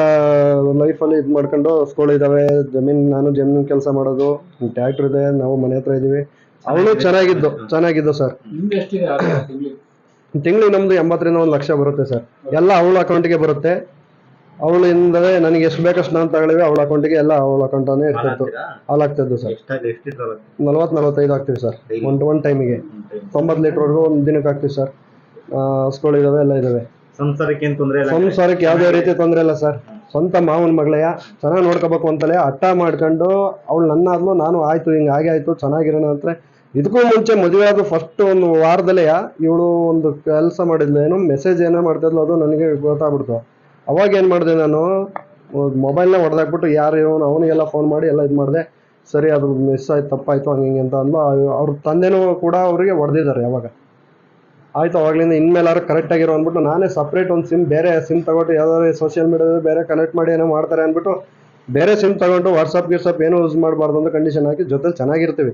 ಲೈಫಲ್ಲಿ ಇದು ಮಾಡ್ಕೊಂಡು ಸ್ಕೂಲ್ ಇದ್ದಾವೆ, ನಾನು ಜಮೀನು ಕೆಲಸ ಮಾಡೋದು, ಟ್ರ್ಯಾಕ್ಟರ್ ಇದೆ, ನಾವು ಮನೆ ಹತ್ರ ಇದ್ದೀವಿ. ಅವಳು ಚೆನ್ನಾಗಿದ್ದು ಸರ್. ನಿಮ್ಗೆ ಎಷ್ಟಿದೆ ಆದಾಯ ತಿಂಗ್ಳಿಗೆ? ತಿಂಗಳಿಗೆ ನಮ್ದು 80ರಿಂದ 1 ಲಕ್ಷ ಬರುತ್ತೆ ಸರ್. ಎಲ್ಲ ಅವಳ ಅಕೌಂಟಿಗೆ ಬರುತ್ತೆ. ಅವಳಿಂದಲೇ ನನಗೆ ಎಷ್ಟು ಬೇಕಷ್ಟು ನಾನು ತಗೊಳ್ಳಿವಿ, ಅವಳ ಅಕೌಂಟಿಗೆ ಎಲ್ಲ ಅವಳ ಅಕೌಂಟನೇ ಇರ್ತಿತ್ತು. ಹಾಲಾಗ್ತಿದ್ದು ಸರ್. 40-45 ಆಗ್ತೀವಿ ಸರ್ ಒಂದು ಟೈಮಿಗೆ. 90 ಲೀಟ್ರ್ವರೆಗೂ ಒಂದು ದಿನಕ್ಕೆ ಹಾಕ್ತೀವಿ ಸರ್. ಹಸುಗಳು ಇದಾವೆ, ಎಲ್ಲ ಇದಾವೆ. ಸಂಸಾರಕ್ಕೆ ಏನ್ ತೊಂದ್ರೆ ಇಲ್ಲ? ಸಂಸಾರಕ್ಕೆ ಯಾವುದೇ ರೀತಿ ತೊಂದರೆ ಇಲ್ಲ ಸರ್. ಸ್ವಂತ ಮಾವನ ಮಗಳೆಯ ಚೆನ್ನಾಗಿ ನೋಡ್ಕೋಬೇಕು ಅಂತಲೇ ಹಠ ಮಾಡ್ಕೊಂಡು ಅವಳು ನನ್ನಾದ್ಲು, ನಾನು ಆಯ್ತು ಹಿಂಗೆ ಹಾಗೆ ಆಯ್ತು ಚೆನ್ನಾಗಿರೋಣ ಅಂತ. ಇದಕ್ಕೂ ಮುಂಚೆ ಮದುವೆ ಆದ ಫಸ್ಟ್ ಒಂದು ವಾರದಲ್ಲೇ ಇವಳು ಒಂದು ಕೆಲಸ ಮಾಡಿದ್ಲು, ಏನೋ ಮೆಸೇಜ್ ಏನೋ ಮಾಡ್ತಿದ್ಲು, ಅದು ನನಗೆ ಗೊತ್ತಾಗ್ಬಿಡ್ತು. ಅವಾಗ ಏನು ಮಾಡಿದೆ, ನಾನು ಮೊಬೈಲ್ನ ಹೊಡೆದಾಕ್ಬಿಟ್ಟು ಯಾರು ಇವನು ಅವನಿಗೆಲ್ಲ ಫೋನ್ ಮಾಡಿ ಎಲ್ಲ ಇದು ಮಾಡಿದೆ. ಸರಿ ಅದು ಮಿಸ್ ಆಯ್ತು, ತಪ್ಪಾಯ್ತು, ಹಂಗೆ ಹಿಂಗೆ ಅಂತ ಅಂದು ಅವ್ರ ತಂದೆನೂ ಕೂಡ ಅವರಿಗೆ ಹೊಡೆದಿದ್ದಾರೆ. ಯಾವಾಗ ಆಯಿತು ಅವಾಗಲಿಂದ ಇನ್ಮೇಲಾದ್ರು ಕರೆಕ್ಟಾಗಿರೋ ಅಂದ್ಬಿಟ್ಟು ನಾನೇ ಸಪ್ರೇಟ್ ಒಂದು ಸಿಮ್, ಬೇರೆ ಸಿಮ್ ತಗೊಂಡು ಯಾವ್ದಾದ್ರು ಸೋಷಿಯಲ್ ಮೀಡಿಯಾದಲ್ಲಿ ಬೇರೆ ಕನೆಕ್ಟ್ ಮಾಡಿ ಏನೋ ಮಾಡ್ತಾರೆ ಅಂದ್ಬಿಟ್ಟು ಬೇರೆ ಸಿಮ್ ತಗೊಂಡು ವಾಟ್ಸಪ್ ಏನೂ ಯೂಸ್ ಮಾಡಬಾರ್ದು ಅಂತ ಕಂಡೀಷನ್ ಹಾಕಿ ಜೊತೆಲಿ ಚೆನ್ನಾಗಿರ್ತೀವಿ.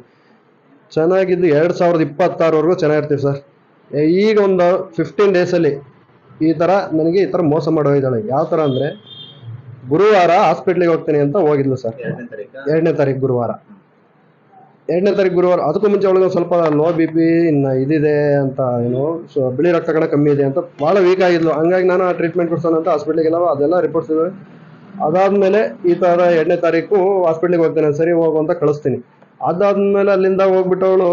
ಚೆನ್ನಾಗಿದ್ದು 2026ವರೆಗೂ ಚೆನ್ನಾಗಿರ್ತೀವಿ ಸರ್. ಈಗ ಒಂದು 15 ಡೇಸಲ್ಲಿ ಈ ಥರ ಮೋಸ ಮಾಡೋಗಿದ್ದಾಳೆ. ಯಾವ ಥರ ಅಂದರೆ, ಗುರುವಾರ ಹಾಸ್ಪಿಟ್ಲಿಗೆ ಹೋಗ್ತೀನಿ ಅಂತ ಹೋಗಿದ್ಲು ಸರ್. 2ನೇ ತಾರೀಕು ಗುರುವಾರ. ಅದಕ್ಕೂ ಮುಂಚೆ ಅವಳಿಗೆ ಸ್ವಲ್ಪ ಲೋ BP ಇದಿದೆ ಅಂತ, ಏನು ಬಿಳಿ ರಕ್ತ ಕಣ ಕಮ್ಮಿ ಇದೆ ಅಂತ ಭಾಳ ವೀಕ್ ಆಗಿದ್ಲು. ಹಂಗಾಗಿ ನಾನು ಟ್ರೀಟ್ಮೆಂಟ್ ಕೊಡ್ಸೋಣ ಅಂತ ಹಾಸ್ಪಿಟ್ಲಿಗೆಲ್ಲ ಅದೆಲ್ಲ ರಿಪೋರ್ಟ್ಸ್ ಇದ್ದಾವೆ. ಅದಾದಮೇಲೆ ಈ ಥರ 2ನೇ ತಾರೀಕು ಹಾಸ್ಪಿಟ್ಲಿಗೆ ಹೋಗ್ತೇನೆ, ಸರಿ ಹೋಗು ಅಂತ ಕಳಿಸ್ತೀನಿ. ಅದಾದ್ಮೇಲೆ ಅಲ್ಲಿಂದ ಹೋಗ್ಬಿಟ್ಟು ಅವಳು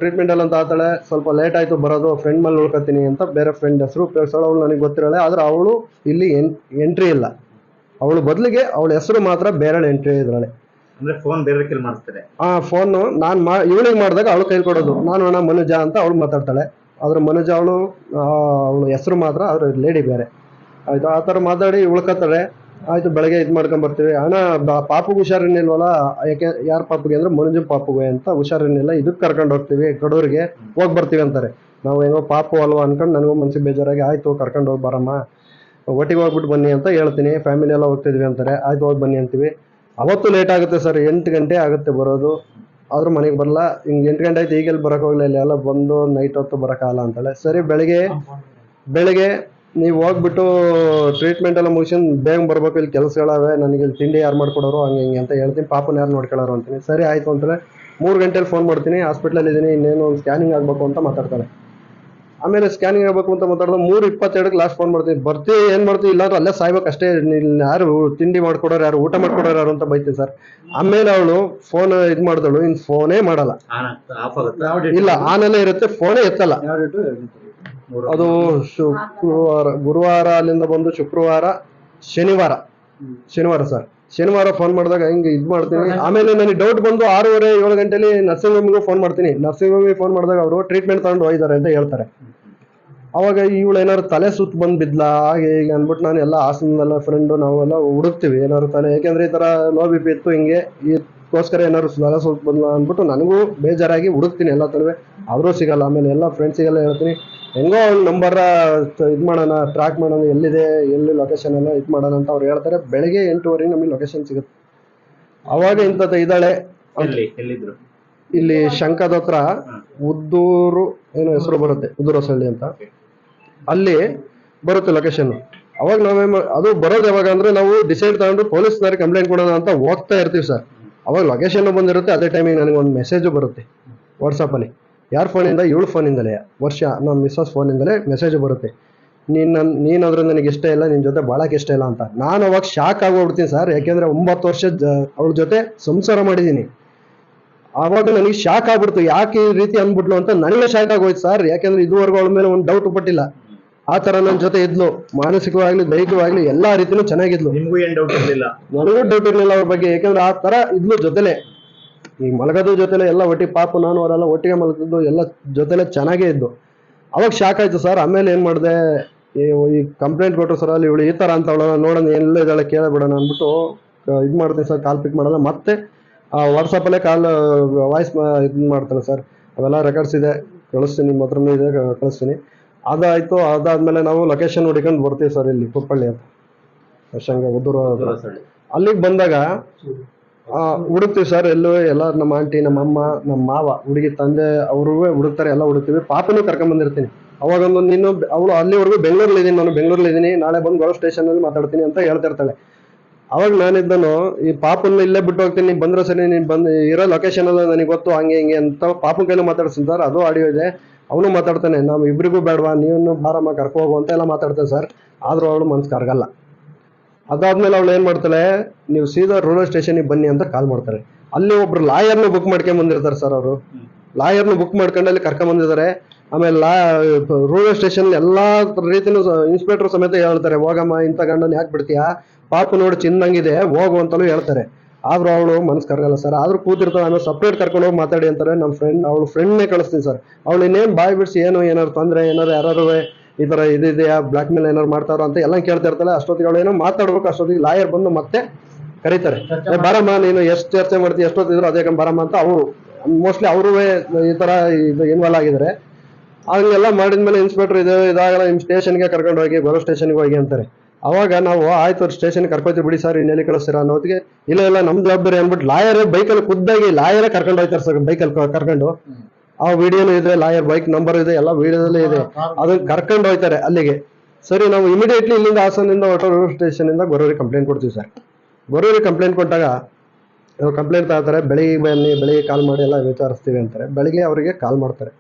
ಟ್ರೀಟ್ಮೆಂಟ್ ಎಲ್ಲ ಅಂತ ಆತಾಳೆ. ಸ್ವಲ್ಪ ಲೇಟ್ ಆಯಿತು ಬರೋದು, ಫ್ರೆಂಡ್ ಮೇಲೆ ಉಳ್ಕೊತೀನಿ ಅಂತ ಬೇರೆ ಫ್ರೆಂಡ್ ಹೆಸರು ಉಪಯೋಗಿಸೋಳು. ಅವಳು ನನಗೆ ಗೊತ್ತಿರಲ್ಲ, ಆದರೆ ಅವಳು ಇಲ್ಲಿ ಎಂಟ್ರಿ ಇಲ್ಲ. ಅವಳು ಬದಲಿಗೆ ಅವಳ ಹೆಸರು ಮಾತ್ರ ಬೇರೆ ಎಂಟ್ರಿ ಇದ್ರಾಳೆ. ಅಂದ್ರೆ ಫೋನ್ ಬೇರೆ ಕೈಲಿ ಮಾಡಿಸ್ತಾರೆ. ಫೋನು ನಾನು ಇವಳಿಗೆ ಮಾಡಿದಾಗ ಅವಳು ಕೈ ಕೊಡೋದು, ನಾನು ಅಣ್ಣ ಮನುಜ ಅಂತ ಅವಳು ಮಾತಾಡ್ತಾಳೆ. ಆದ್ರೆ ಮನುಜ ಅವಳು ಹೆಸರು ಮಾತ್ರ, ಅದ್ರ ಲೇಡಿ ಬೇರೆ. ಆಯಿತು, ಆ ಥರ ಮಾತಾಡಿ ಉಳ್ಕೊತಾಳೆ. ಆಯಿತು, ಬೆಳಗ್ಗೆ ಇದು ಮಾಡ್ಕೊಂಬರ್ತೀವಿ. ಅಣ್ಣ ಪಾಪುಗೆ ಹುಷಾರಿನಿಲ್ವಲ್ಲ, ಯಾರ ಪಾಪುಗೆ ಅಂದರೆ ಮನುಜನ್ ಪಾಪುಗೆ ಅಂತ ಹುಷಾರಿನಿಲ್ಲ, ಇದಕ್ಕೆ ಕರ್ಕೊಂಡು ಹೋಗ್ತೀವಿ, ಕಡೂರಿಗೆ ಹೋಗಿ ಬರ್ತೀವಿ ಅಂತಾರೆ. ನಾವು ಹೆಂಗೋ ಪಾಪು ಅಲ್ವಾ ಅನ್ಕೊಂಡು ನನಗೂ ಮನಸ್ಸಿಗೆ ಬೇಜಾರಾಗಿ, ಆಯಿತು ಕರ್ಕೊಂಡು ಹೋಗಿ ಬರಮ್ಮ, ಒಟ್ಟಿಗೆ ಹೋಗ್ಬಿಟ್ಟು ಬನ್ನಿ ಅಂತ ಹೇಳ್ತೀನಿ. ಫ್ಯಾಮಿಲಿ ಎಲ್ಲ ಹೋಗ್ತಿದ್ವಿ ಅಂತಾರೆ. ಆಯ್ತು ಹೋಗಿ ಬನ್ನಿ ಅಂತೀವಿ. ಅವತ್ತು ಲೇಟ್ ಆಗುತ್ತೆ ಸರ್, 8 ಗಂಟೆ ಆಗುತ್ತೆ ಬರೋದು. ಆದರೂ ಮನೆಗೆ ಬರಲ್ಲ. ಹಿಂಗೆ 8 ಗಂಟೆ ಆಯ್ತು, ಈಗೆಲ್ಲಿ ಬರೋಕೆ ಹೋಗಲಿಲ್ಲ, ಇಲ್ಲಿ ಎಲ್ಲ ಬಂದು ನೈಟ್ ಹೊತ್ತು ಬರೋಕ್ಕಾಗಲ್ಲ ಅಂತಾಳೆ. ಸರಿ ಬೆಳಗ್ಗೆ ನೀವು ಹೋಗ್ಬಿಟ್ಟು ಟ್ರೀಟ್ಮೆಂಟ್ ಎಲ್ಲ ಮುಗಿಸ್ಕೊಂಡು ಬೇಗ ಬರಬೇಕು, ಇಲ್ಲಿ ಕೆಲಸಗಳವೆ, ನನಗೆ ಇಲ್ಲಿ ತಿಂಡಿ ಯಾರು ಮಾಡ್ಕೊಡೋರು ಹಂಗೆ ಹಿಂಗೆ ಅಂತ ಹೇಳ್ತೀನಿ. ಪಾಪನ ಯಾರು ನೋಡ್ಕೊಳ್ಳೋರು ಅಂತೀನಿ. ಸರಿ ಆಯಿತು ಅಂತಾಳೆ. 3 ಗಂಟೆಲಿ ಫೋನ್ ಮಾಡ್ತೀನಿ, ಹಾಸ್ಪಿಟ್ಲಲ್ಲಿ ಇದ್ದೀನಿ, ಇನ್ನೇನು ಒಂದು ಸ್ಕ್ಯಾನಿಂಗ್ ಆಗಬೇಕು ಅಂತ ಮಾತಾಡ್ತಾಳೆ. ಆಮೇಲೆ ಸ್ಕ್ಯಾನಿಂಗ್ ಆಗಬೇಕು ಅಂತ ಮಾತಾಡೋದು 3:22ಕ್ಕೆ ಲಾಸ್ಟ್ ಫೋನ್ ಮಾಡ್ತೀನಿ. ಬರ್ತೀವಿ, ಏನು ಮಾಡ್ತೀವಿ, ಇಲ್ಲಾಂದ್ರೆ ಅಲ್ಲೇ ಸಾಯ್ಬೇಕು ಅಷ್ಟೇ, ಯಾರು ತಿಂಡಿ ಮಾಡ್ಕೊಡೋರು ಯಾರು, ಊಟ ಮಾಡ್ಕೊಡೋರು ಯಾರು ಅಂತ ಬೈತೀನಿ ಸರ್. ಆಮೇಲೆ ಅವಳು ಫೋನ್ ಇದು ಮಾಡಿದಳು, ಇನ್ನು ಫೋನೇ ಮಾಡಲ್ಲ. ಇಲ್ಲ, ಆನಲ್ಲೇ ಇರುತ್ತೆ, ಫೋನೇ ಎತ್ತಲ್ಲ. ಅದು ಗುರುವಾರ ಅಲ್ಲಿಂದ ಬಂದು ಶುಕ್ರವಾರ, ಶನಿವಾರ ಸರ್. ಶನಿವಾರ ಫೋನ್ ಮಾಡಿದಾಗ ಹಿಂಗೆ ಇದು ಮಾಡ್ತೀನಿ. ಆಮೇಲೆ ನನಗೆ ಡೌಟ್ ಬಂದು 6:30-7 ಗಂಟೆಲಿ ನರ್ಸಿಂಗ್ ಹೋಮಿಗೆ ಫೋನ್ ಮಾಡ್ತೀನಿ. ನರ್ಸಿಂಗ್ ಹೋಮಿಗೆ ಫೋನ್ ಮಾಡಿದಾಗ ಅವರು ಟ್ರೀಟ್ಮೆಂಟ್ ತಗೊಂಡು ಹೋಗಿದ್ದಾರೆ ಅಂತ ಹೇಳ್ತಾರೆ. ಅವಾಗ ಇವಳು ಏನಾದ್ರು ತಲೆ ಸುತ್ತ ಬಂದು ಬಿದ್ಲಾ ಹಾಗೆ ಈಗ ಅಂದ್ಬಿಟ್ಟು ನಾನು ಎಲ್ಲ ಹಾಸನದೆಲ್ಲ ಫ್ರೆಂಡು ನಾವೆಲ್ಲ ಹುಡುಕ್ತೀವಿ ಏನಾದ್ರು ತಲೆ, ಯಾಕೆಂದರೆ ಈ ಥರ ಲೋ BP ಇತ್ತು, ಹಿಂಗೆ ಇದಕ್ಕೋಸ್ಕರ ಏನಾದ್ರು ತಲೆ ಸುತ್ತ ಬಂದ್ಲ ಅಂದ್ಬಿಟ್ಟು ನನಗೂ ಬೇಜಾರಾಗಿ ಹುಡುಕ್ತೀನಿ ಎಲ್ಲ ತಲುವೆ. ಅವರೂ ಸಿಗಲ್ಲ. ಆಮೇಲೆ ಎಲ್ಲ ಫ್ರೆಂಡ್ಸಿಗೆಲ್ಲ ಹೇಳ್ತೀನಿ, ಹೆಂಗೋ ಅವ್ನ ನಂಬರ ಇದು ಮಾಡೋಣ, ಟ್ರ್ಯಾಕ್ ಮಾಡೋಣ, ಎಲ್ಲಿದೆ ಎಲ್ಲಿ ಲೊಕೇಶನ್ ಎಲ್ಲ ಇದು ಮಾಡೋಣ ಅಂತ ಅವ್ರು ಹೇಳ್ತಾರೆ. ಬೆಳಗ್ಗೆ 8:30 ನಮಗೆ ಲೊಕೇಶನ್ ಸಿಗುತ್ತೆ. ಅವಾಗ ಇಂಥದ್ದು ಇದ್ದಾಳೆ. ಇಲ್ಲಿ ಶಂಕದ ಹತ್ರ ಉದ್ದೂರು ಏನೋ ಹೆಸರು ಬರುತ್ತೆ, ಉದ್ದೂರು ಹೊಸಳ್ಳಿ ಅಂತ, ಅಲ್ಲಿ ಬರುತ್ತೆ ಲೊಕೇಶನ್. ಅವಾಗ ಅದು ಬರೋದು ಯಾವಾಗ ಅಂದರೆ, ನಾವು ಡಿಸೈಡ್ ತಗೊಂಡು ಪೊಲೀಸ್ನವ್ರಿಗೆ ಕಂಪ್ಲೇಂಟ್ ಕೊಡೋಣ ಅಂತ ಹೋಗ್ತಾ ಇರ್ತೀವಿ ಸರ್. ಅವಾಗ ಲೊಕೇಶನ್ ಬಂದಿರುತ್ತೆ. ಅದೇ ಟೈಮಿಗೆ ನನಗೆ ಒಂದು ಮೆಸೇಜು ಬರುತ್ತೆ ವಾಟ್ಸಪ್ಪಲ್ಲಿ. ಯಾರ ಫೋನಿಂದ? ಇವಳು ಫೋನಿಂದಲೇ, ನಮ್ಮ ಮಿಸ್ಸಸ್ ಫೋನಿಂದಲೇ ಮೆಸೇಜು ಬರುತ್ತೆ. ನೀನಾದ್ರೂ ನನಗೆ ಇಷ್ಟ ಇಲ್ಲ, ನಿನ್ನ ಜೊತೆ ಭಾಳಕ್ಕೆ ಇಷ್ಟ ಇಲ್ಲ ಅಂತ. ನಾನು ಅವಾಗ ಶಾಕ್ ಆಗೋಗ್ಬಿಡ್ತೀನಿ ಸರ್, ಯಾಕೆಂದರೆ 9 ವರ್ಷ ಅವಳ ಜೊತೆ ಸಂಸಾರ ಮಾಡಿದ್ದೀನಿ. ಆವಾಗ ನನಗೆ ಶಾಕ್ ಆಗ್ಬಿಡ್ತು, ಯಾಕೆ ಈ ರೀತಿ ಅಂದ್ಬಿಟ್ಲು ಅಂತ ನನಗೆ ಶಾಕ್ ಆಗೋಯ್ತು ಸರ್. ಯಾಕೆಂದರೆ ಇದುವರೆಗೂ ಅವಳ ಮೇಲೆ ಒಂದು ಡೌಟ್ ಪಟ್ಟಿಲ್ಲ. ಆ ಥರ ನನ್ನ ಜೊತೆ ಇದ್ಲು, ಮಾನಸಿಕವಾಗ್ಲಿ ದೈಹಿಕವಾಗ್ಲಿ ಎಲ್ಲ ರೀತಿನೂ ಚೆನ್ನಾಗಿದ್ಲು. ನಿಮಗೂ ಏನು ಡೌಟ್ ಇರಲಿಲ್ಲ? ನನಗೂ ಡೌಟ್ ಇರಲಿಲ್ಲ ಅವ್ರ ಬಗ್ಗೆ, ಯಾಕೆಂದ್ರೆ ಆ ಥರ ಇದ್ಲು ಜೊತೆಲೆ. ಈ ಮಲಗೋದು ಜೊತೆಲೆ ಎಲ್ಲ ಒಟ್ಟಿಗೆ, ಪಾಪು ನಾನು ಅವರೆಲ್ಲ ಒಟ್ಟಿಗೆ ಮಲಗಿದ್ದು ಎಲ್ಲ ಜೊತೆಲೆ ಚೆನ್ನಾಗೇ ಇದ್ದು. ಅವಾಗ ಶಾಕ್ ಆಯಿತು ಸರ್. ಆಮೇಲೆ ಏನು ಮಾಡಿದೆ, ಈ ಕಂಪ್ಲೇಂಟ್ ಕೊಟ್ಟರು ಸರ್, ಅಲ್ಲಿ ಇವಳು ಈ ಥರ ಅಂತ ಅವಳ ನೋಡೋಣ ಎಲ್ಲ ಇದ್ದಾಳೆ ಕೇಳಬಿಡೋಣ ಅಂದ್ಬಿಟ್ಟು ಇದು ಮಾಡ್ತೀನಿ ಸರ್. ಕಾಲ್ ಪಿಕ್ ಮಾಡಲ್ಲ, ಮತ್ತೆ ವಾಟ್ಸಪ್ಪಲ್ಲೇ ವಾಯ್ಸ್ ಇದು ಮಾಡ್ತಾನೆ ಸರ್. ಅವೆಲ್ಲ ರೆಕಾರ್ಡ್ಸ್ ಇದೆ, ಕಳಿಸ್ತೀನಿ, ನಿಮ್ಮ ಹತ್ರನೂ ಇದೆ, ಕಳಿಸ್ತೀನಿ. ಅದಾಯಿತು. ಅದಾದಮೇಲೆ ನಾವು ಲೊಕೇಶನ್ ಹುಡ್ಕೊಂಡು ಬರ್ತೀವಿ ಸರ್, ಇಲ್ಲಿ ಕುಪ್ಪಳ್ಳಿ ಅಂತ, ಉದ್ದೂರು. ಅಲ್ಲಿಗೆ ಬಂದಾಗ ಹುಡುಕ್ತೀವಿ ಸರ್. ಎಲ್ಲ ನಮ್ಮ ಆಂಟಿ, ನಮ್ಮ ಅಮ್ಮ, ನಮ್ಮ ಮಾವ, ಹುಡುಗಿ ತಂದೆ ಅವರು ಹುಡುಕ್ತಾರೆ, ಎಲ್ಲ ಹುಡುಕ್ತೀವಿ. ಪಾಪನೂ ಕರ್ಕೊಂಬಂದಿರ್ತೀನಿ. ಅವಾಗೊಂದು ನೀನು ಅವಳು ಅಲ್ಲಿವರೆಗೂ ಬೆಂಗಳೂರಲ್ಲಿ ಇದ್ದೀನಿ, ನಾನು ಬೆಂಗಳೂರಲ್ಲಿ ಇದ್ದೀನಿ, ನಾಳೆ ಬಂದು ಗೌರವ ಸ್ಟೇಷನಲ್ಲಿ ಮಾತಾಡ್ತೀನಿ ಅಂತ ಹೇಳ್ತಿರ್ತಾಳೆ. ಅವಾಗ ನಾನಿದ್ದನು ಈ ಪಾಪನ್ನ ಇಲ್ಲೇ ಬಿಟ್ಟು ಹೋಗ್ತೀನಿ, ನೀನು ಬಂದ್ರೆ ಸರಿ, ನೀನು ಬಂದು ಇರೋ ಲೊಕೇಶನ್ ಎಲ್ಲ ನನಗೆ ಗೊತ್ತು, ಹಂಗೆ ಹಿಂಗೆ ಅಂತ ಪಾಪನ ಕೈಲೂ ಮಾತಾಡ್ತೀನಿ ಸರ್. ಅದು ಆಡಿಯೋ ಇದೆ, ಅವನು ಮಾತಾಡ್ತಾನೆ, ನಾವು ಇಬ್ಬರಿಗೂ ಬೇಡವಾ, ನೀವು ಬಾರಮ್ಮ ಕರ್ಕೊ ಹೋಗು ಅಂತ ಎಲ್ಲ ಮಾತಾಡ್ತಾನೆ ಸರ್. ಆದರೂ ಅವಳು ಮನ್ಸು ಕರಗಲ್ಲ. ಅದಾದ್ಮೇಲೆ ಅವಳು ಏನು ಮಾಡ್ತಾಳೆ, ನೀವು ಸೀದಾ ರೂರಲ್ ಸ್ಟೇಷನಿಗೆ ಬನ್ನಿ ಅಂತ ಕಾಲ್ ಮಾಡ್ತಾರೆ. ಅಲ್ಲಿ ಒಬ್ರು ಲಾಯರ್ನು ಬುಕ್ ಮಾಡ್ಕೊಂಡ್ ಬಂದಿರ್ತಾರೆ ಸರ್. ಅವರು ಲಾಯರ್ನು ಬುಕ್ ಮಾಡ್ಕೊಂಡು ಅಲ್ಲಿ ಕರ್ಕೊಂಬಂದಿದ್ದಾರೆ. ಆಮೇಲೆ ರೂರಲ್ ಸ್ಟೇಷನ್ ಎಲ್ಲಾ ರೀತಿನೂ ಇನ್ಸ್ಪೆಕ್ಟರ್ ಸಮೇತ ಹೇಳ್ತಾರೆ, ಹೋಗಮ್ಮ ಇಂಥ ಗಂಡನ ಯಾಕೆ ಬಿಡ್ತೀಯಾ, ಪಾಪ ನೋಡಿ ಚಿನ್ನಂಗಿದೆ ಹೋಗು ಅಂತಲೂ ಹೇಳ್ತಾರೆ. ಆದ್ರೂ ಅವಳು ಮನಸ್ಸು ಕರಗಲ್ಲ ಸರ್. ಆದ್ರೂ ಕೂತಿರ್ತಾಳೆ. ಆಮೇಲೆ ಸಪ್ರೇಟ್ ಕರ್ಕೊಂಡು ಹೋಗಿ ಮಾತಾಡಿ ಅಂತಾರೆ. ನಮ್ಮ ಫ್ರೆಂಡ್, ಅವಳು ಫ್ರೆಂಡ್ನೇ ಕಳಿಸ್ತೀನಿ ಸರ್. ಅವಳು ಇನ್ನೇನು ಬಾಯ್ ಬಿಡಿಸಿ ಏನಾರು ತೊಂದರೆ, ಯಾರು ಈ ಥರ ಇದೆಯಾ, ಬ್ಲಾಕ್ ಮೇಲ್ ಏನಾರು ಮಾಡ್ತಾರೋ ಅಂತ ಎಲ್ಲ ಕೇಳ್ತಾ ಇರ್ತಾಳೆ. ಅಷ್ಟೊತ್ತಿಗೆ ಅವಳು ಏನೋ ಮಾತಾಡ್ಬೇಕು. ಅಷ್ಟೊತ್ತಿಗೆ ಲಾಯರ್ ಬಂದು ಮತ್ತೆ ಕರೀತಾರೆ, ಬಾರಮ್ಮ ನೀನು ಎಷ್ಟು ಚರ್ಚೆ ಮಾಡ್ತೀವಿ, ಎಷ್ಟೊತ್ತಿದ್ರು ಅದೇ ಬಾರಮ್ಮ ಅಂತ. ಅವರು ಮೋಸ್ಟ್ಲಿ ಅವರು ಈ ಥರ ಇದು ಇನ್ವಾಲ್ವ್ ಆಗಿದ್ದಾರೆ. ಹಂಗೆಲ್ಲ ಮಾಡಿದ್ಮೇಲೆ ಇನ್ಸ್ಪೆಕ್ಟರ್ ಇದಾಗಲ್ಲ, ನಿಮ್ಮ ಸ್ಟೇಷನ್ಗೆ ಕರ್ಕೊಂಡು ಹೋಗಿ, ಬರೋ ಸ್ಟೇಷನ್ಗೆ ಹೋಗಿ ಅಂತಾರೆ. ಅವಾಗ ನಾವು ಆಯ್ತು ಸ್ಟೇಷನ್ಗೆ ಕರ್ಕೊತೀವಿ ಬಿಡಿ ಸರ್, ಇನ್ನೆಲ್ಲಿ ಕಳಿಸ್ತೀರಾ ಅನ್ನೋದಕ್ಕೆ, ಇಲ್ಲ ನಮ್ಮ ಜವಾಬ್ದಾರಿ ಅಂದ್ಬಿಟ್ಟು ಲಾಯರ್ ಬೈಕಲ್ಲಿ ಖುದ್ದಾಗಿ ಲಾಯರೇ ಕರ್ಕೊಂಡು ಹೋಗ್ತಾರೆ ಸರ್. ಬೈಕಲ್ಲಿ ಕರ್ಕೊಂಡು, ಆ ವಿಡಿಯೋನು ಇದೆ, ಲಾಯರ್ ಬೈಕ್ ನಂಬರ್ ಇದೆ, ಎಲ್ಲ ವಿಡಿಯೋದಲ್ಲೇ ಇದೆ. ಅದನ್ನ ಕರ್ಕೊಂಡು ಹೋಗ್ತಾರೆ ಅಲ್ಲಿಗೆ. ಸರಿ, ನಾವು ಇಮಿಡಿಯೇಟ್ಲಿ ಇಲ್ಲಿಂದ ಹಾಸನಿಂದ ರೂರಲ್ ಸ್ಟೇಷನಿಂದ ಗೊರೂರಿಗೆ ಕಂಪ್ಲೇಂಟ್ ಕೊಡ್ತೀವಿ ಸರ್. ಗೊರೂರಿಗೆ ಕಂಪ್ಲೇಂಟ್ ಕೊಟ್ಟಾಗ ಕಂಪ್ಲೇಂಟ್ ತಗೋತಾರೆ. ಬೆಳಿಗ್ಗೆ ಬನ್ನಿ, ಬೆಳಿಗ್ಗೆ ಕಾಲ್ ಮಾಡಿ ಎಲ್ಲ ವಿಚಾರಿಸ್ತೀವಿ ಅಂತಾರೆ. ಬೆಳಿಗ್ಗೆ ಅವರಿಗೆ ಕಾಲ್ ಮಾಡ್ತಾರೆ.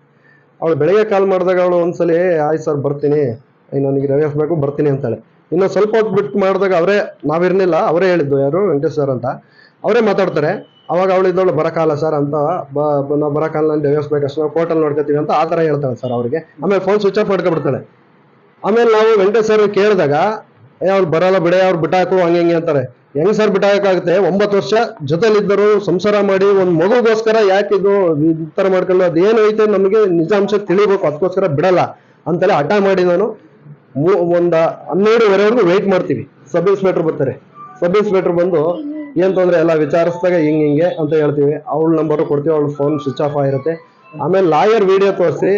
ಅವಳು ಬೆಳಿಗ್ಗೆ ಕಾಲ್ ಮಾಡಿದಾಗ ಅವಳು ಒಂದ್ಸಲಿ ಆಯ್ತು ಸರ್ ಬರ್ತೀನಿ, ನನಗೆ ರಿವ್ಯೂಸ್ ಬೇಕು ಬರ್ತೀನಿ ಅಂತಾಳೆ. ಇನ್ನು ಸ್ವಲ್ಪ ಹೊತ್ತು ಬಿಟ್ಟು ಮಾಡಿದಾಗ ನಾವಿರ್ಲಿಲ್ಲ, ಅವರೇ ಹೇಳಿದ್ದು, ಯಾರು ವೆಂಕಟೇಶ್ ಸರ್ ಅಂತ, ಅವರೇ ಮಾತಾಡ್ತಾರೆ. ಅವಾಗ ಅವಳಿದ್ದವಳು ಬರೋಕಾಲ ಸರ್ ಅಂತ, ನಾವು ಬರೋಕಾಲ ನಾನು ರಿವ್ಯೂಸ್ ಬೇಕಷ್ಟು, ನಾವು ಕೋರ್ಟಲ್ಲಿ ನೋಡ್ಕೊತೀವಿ ಅಂತ ಆ ಥರ ಹೇಳ್ತಾಳೆ ಸರ್ ಅವರಿಗೆ. ಆಮೇಲೆ ಫೋನ್ ಸ್ವಿಚ್ ಆಫ್ ಮಾಡ್ಕೊಬಿಡ್ತಾಳೆ. ಆಮೇಲೆ ನಾವು ವೆಂಕಟೇಶ್ ಸರ್ ಕೇಳಿದಾಗ, ಅವ್ರು ಬರಲ್ಲ ಬಿಡೆ, ಅವ್ರು ಬಿಟ್ಟಾಕು ಹಂಗೆ ಹಿಂಗೆ ಅಂತಾರೆ. ಹೆಂಗ್ ಸರ್ ಬಿಟ್ಟಾಕಾಗುತ್ತೆ, 9 ವರ್ಷ ಜೊತೆಲಿದ್ದರು, ಸಂಸಾರ ಮಾಡಿ ಒಂದು ಮಗುಗೋಸ್ಕರ ಯಾಕೆ ಇದು ಈ ಥರ ಮಾಡ್ಕೊಂಡು, ಅದೇನು ಐತೆ ನಮಗೆ ನಿಜಾಂಶ ತಿಳಿಬೇಕು, ಅದಕ್ಕೋಸ್ಕರ ಬಿಡಲ್ಲ ಅಂತೆಲ್ಲ ಹಠ ಮಾಡಿ ನಾನು ಒಂದು 12:30ವರೆಗೂ ವೆಯ್ಟ್ ಮಾಡ್ತೀವಿ. ಸಬ್ ಇನ್ಸ್ಪೆಕ್ಟರ್ ಬರ್ತಾರೆ. ಸಬ್ ಇನ್ಸ್ಪೆಕ್ಟರ್ ಬಂದು ಏನು ತೊಂದರೆ ಎಲ್ಲ ವಿಚಾರಿಸಿದಾಗ ಹಿಂಗೆ ಅಂತ ಹೇಳ್ತೀವಿ. ಅವಳ ನಂಬರು ಕೊಡ್ತೀವಿ, ಅವಳು ಫೋನ್ ಸ್ವಿಚ್ ಆಫ್ ಆಗಿರುತ್ತೆ. ಆಮೇಲೆ ಲಾಯರ್ ವಿಡಿಯೋ ತೋರಿಸಿ,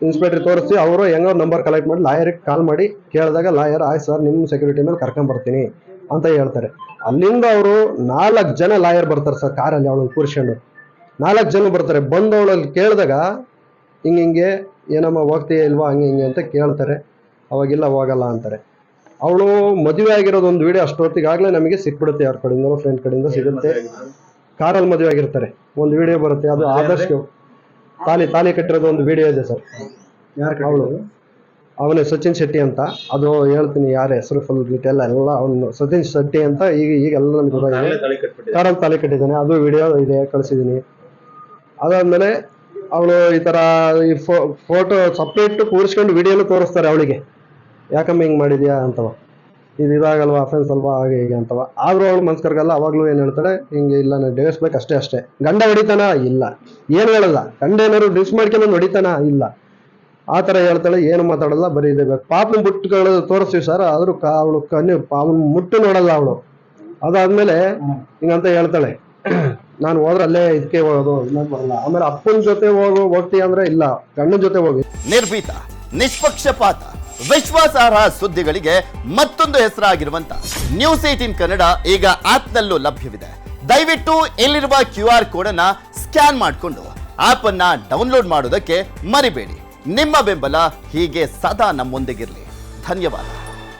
ಇನ್ಸ್ಪೆಕ್ಟರ್ ತೋರಿಸಿ, ಅವರು ಹೆಂಗೋ ನಂಬರ್ ಕಲೆಕ್ಟ್ ಮಾಡಿ ಲಾಯರಿಗೆ ಕಾಲ್ ಮಾಡಿ ಕೇಳಿದಾಗ ಲಾಯರ್ ಆಯ್ತು ಸರ್ ನಿಮ್ಮ ಸೆಕ್ಯೂರಿಟಿ ಮೇಲೆ ಕರ್ಕೊಂಬರ್ತೀನಿ ಅಂತ ಹೇಳ್ತಾರೆ. ಅಲ್ಲಿಂದ ಅವರು 4 ಜನ ಲಾಯರ್ ಬರ್ತಾರೆ ಸರ್ ಕಾರಲ್ಲಿ, ಅವಳನ್ನು ಕೂರಿಸ್ಕೊಂಡು 4 ಜನ ಬರ್ತಾರೆ. ಬಂದು ಅವಳಲ್ಲಿ ಕೇಳಿದಾಗ ಹಿಂಗೆ ಏನಮ್ಮ ಹೋಗ್ತೀಯ ಇಲ್ವಾ ಹಂಗೆ ಹಿಂಗೆ ಅಂತ ಕೇಳ್ತಾರೆ. ಅವಾಗಿಲ್ಲ ಹೋಗಲ್ಲ ಅಂತಾರೆ. ಅವಳು ಮದುವೆ ಆಗಿರೋದು ಒಂದು ವಿಡಿಯೋ ಅಷ್ಟೊತ್ತಿಗಾಗಲೇ ನಮಗೆ ಸಿಕ್ಬಿಡುತ್ತೆ, ಯಾರ ಕಡೆಯಿಂದ ಫ್ರೆಂಡ್ ಕಡೆಯಿಂದ ಸಿಗುತ್ತೆ. ಕಾರಲ್ಲಿ ಮದುವೆ ಆಗಿರ್ತಾರೆ, ಒಂದು ವಿಡಿಯೋ ಬರುತ್ತೆ. ಅದು ಆದಷ್ಟು ತಾಲಿ ಕಟ್ಟಿರೋದು ಒಂದು ವಿಡಿಯೋ ಇದೆ ಸರ್. ಅವಳು ಅವನೇ ಸಚಿನ್ ಶೆಟ್ಟಿ ಅಂತ, ಅದು ಹೇಳ್ತೀನಿ ಯಾರ ಹೆಸರು ಫುಲ್ ಡೀಟೇಲ್ ಎಲ್ಲ. ಅವನು ಸಚಿನ್ ಶೆಟ್ಟಿ ಅಂತ ಈಗೆಲ್ಲ ನಮ್ಗೆ ಗೊತ್ತಾಗಿದೆ. ಕಾರಲ್ಲಿ ತಾಲಿ ಕಟ್ಟಿದ್ದಾನೆ, ಅದು ವಿಡಿಯೋ ಇದೆ, ಕಳಿಸಿದ್ದೀನಿ. ಅದಾದ್ಮೇಲೆ ಅವಳು ಈ ಥರ ಈ ಫೋಟೋ ಸಪ್ರೇಟ್ ಕೂರಿಸ್ಕೊಂಡು ವಿಡಿಯೋನು ತೋರಿಸ್ತಾರೆ ಅವಳಿಗೆ, ಯಾಕಮ್ಮ ಹಿಂಗೆ ಮಾಡಿದ್ಯಾ ಅಂತವ, ಇದು ಇದಾಗಲ್ವಾ, ಅಫೆನ್ಸ್ ಅಲ್ವಾ, ಹಾಗೆ ಹೀಗೆ ಅಂತವ. ಆದರೂ ಅವಳು ಮನ್ಸು ಕರಗಲ್ಲ. ಅವಾಗಲೂ ಏನು ಹೇಳ್ತಾಳೆ, ಹಿಂಗೆ ಇಲ್ಲ ನಾನು ಡಿವೋರ್ಸ್ ಬೇಕು ಅಷ್ಟೇ. ಗಂಡ ಹೊಡಿತಾನ ಇಲ್ಲ, ಏನು ಹೇಳಲ್ಲ. ಗಂಡ ಏನಾದ್ರು ಡ್ರಿಸ್ ಮಾಡ್ಕೊಂಡು ಹೊಡಿತಾನ ಇಲ್ಲ, ಆ ಥರ ಹೇಳ್ತಾಳೆ. ಏನು ಮಾತಾಡಲ್ಲ, ಬರೀ ಇದೆ ಬೇಕು. ಪಾಪನ ಬುಟ್ಟುಗಳು ತೋರಿಸ್ತೀವಿ ಸರ್, ಆದರೂ ಅವಳು ಅವನು ಮುಟ್ಟು ನೋಡಲ್ಲ ಅವಳು. ಅದಾದ್ಮೇಲೆ ಹಿಂಗಂತ ಹೇಳ್ತಾಳೆ, ನಾನು ಹೋದ್ರೆ ಅಲ್ಲೇ ಇದಕ್ಕೆ ಹೋಗೋದು, ಇನ್ನೊಂದು ಬರಲ್ಲ. ಆಮೇಲೆ ಅಪ್ಪನ ಜೊತೆ ಹೋಗ್ತೀಯ ಅಂದ್ರೆ ಇಲ್ಲ, ಗಂಡನ ಜೊತೆ ಹೋಗಿ. ನಿರ್ಭೀತ, ನಿಷ್ಪಕ್ಷಪಾತ, ವಿಶ್ವಾಸಾರ್ಹ ಸುದ್ದಿಗಳಿಗೆ ಮತ್ತೊಂದು ಹೆಸರಾಗಿರುವಂತ ನ್ಯೂಸ್ 18 ಕನ್ನಡ ಈಗ ಆಪ್ನಲ್ಲೂ ಲಭ್ಯವಿದೆ. ದಯವಿಟ್ಟು ಇಲ್ಲಿರುವ QR ಕೋಡ್ ಅನ್ನ ಸ್ಕ್ಯಾನ್ ಮಾಡಿಕೊಂಡು ಆಪ್ ಅನ್ನ ಡೌನ್ಲೋಡ್ ಮಾಡೋದಕ್ಕೆ ಮರಿಬೇಡಿ. ನಿಮ್ಮ ಬೆಂಬಲ ಹೀಗೆ ಸದಾ ನಮ್ಮೊಂದಿಗಿರಲಿ. ಧನ್ಯವಾದ.